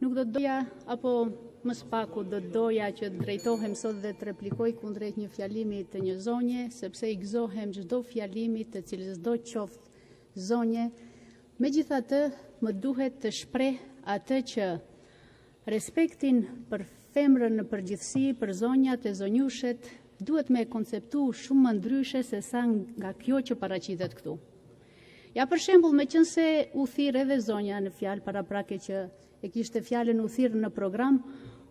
Nuk do doja, apo më spaku do doja që të drejtohem sot dhe të replikoj kundrejt një fjalimi të një zonje, sepse i gëzohem çdo fjalimi të cilës do qoftë zonje. Megjithatë, më duhet të shpreh atë që respektin për femrën në përgjithësi, për zonjat e zonjushet, duhet me konceptu shumë më ndryshe se sa nga kjo që paraqitet këtu. Ja, për shembull, meqense u thirr edhe zonja në fjalë paraprake që e kishte fjalën u thirr në program,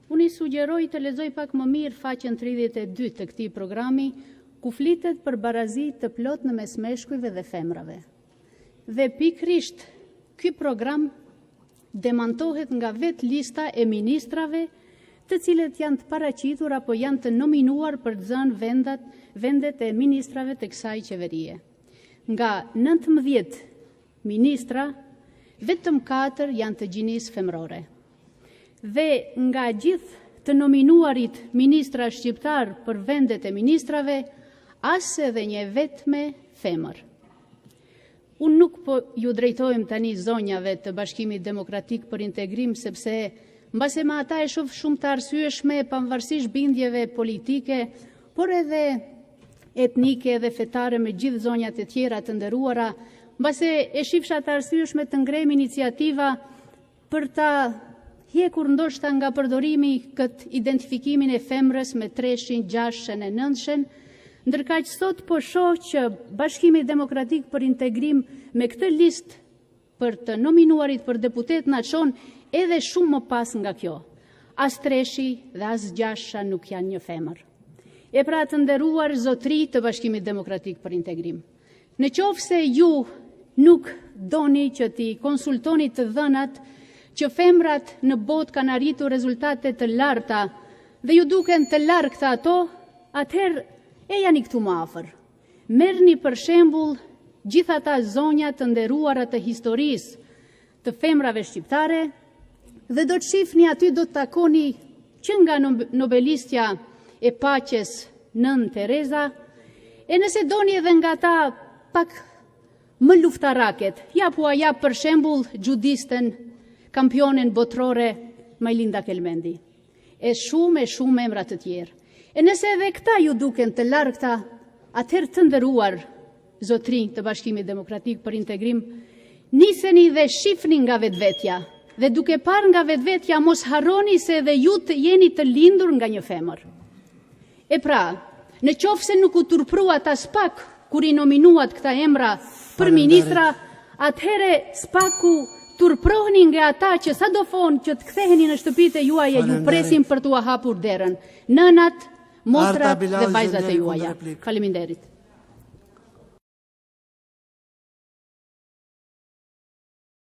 unë i sugjeroj të lexoj pak më mirë faqen 32 të këtij programi, ku flitet për barazi të plot në mes meshkujve dhe femrave. Dhe pikrisht ky program demantohet nga vetë lista e ministrave të cilët janë të paraqitur apo janë të nominuar për të zënë vendet e ministrave të kësaj qeverie. Nga 19 ministra, vetëm 4 janë të gjinisë femrore. Dhe nga gjithë të nominuarit ministra shqiptar për vendet e ministrave, as edhe një vetme femër. Unë nuk po ju drejtojmë tani zonjave të Bashkimit Demokratik për Integrim, sepse mbase me ata e shoh shumë të arsyeshme pavarësisht bindjeve politike, por edhe etnike dhe fetare me gjithë zonjat e tjera të nderuara, mbase e shifsha të arsyeshme të ngrem iniciativa për ta hjekur ndoshta nga përdorimi këtë identifikimin e femrës me 3-shin, 6-shen e 9-shen, ndërkaq sot po shoh që Bashkimi Demokratik për Integrim me këtë listë për të nominuarit për deputet na çon edhe shumë më pas nga kjo. As 3-shi dhe as 6-sha nuk janë një femër. E pra, të nderuar zotëri të Bashkimit Demokratik për Integrim, në qoftë se ju nuk doni që t'i konsultoni të dhënat që femrat në botë kanë arritur rezultate të larta dhe ju duken të largta ato, atëherë e jani këtu më afër. Merrni për shembull gjithë ata zonja të nderuara të historisë të femrave shqiptare dhe do të shihni aty, do të takoni që nga nobelistja e paqes Nën Tereza, e nëse doni edhe nga ta pak më luftaraket, ja për shembull judisten, kampionen botërore Majlinda Kelmendi, e shumë emra të tjerë. E nëse edhe këta ju duken të largta, atëherë të nderuar zotëri të Bashkimit Demokratik për Integrim, niseni dhe shifni nga vetvetja, dhe duke parë nga vetvetja mos harroni se edhe ju të jeni të lindur nga një femër. E pra, në qoftë se nuk u turprua ta spak kur i nominuat këta emra për ministra, atëhere spaku turproheni nga ata që sadofon që të ktheheni në shtëpitë e juaja, ju presin për t'u hapur derën. Nënat, motrat dhe vajzat e juaja. Faleminderit.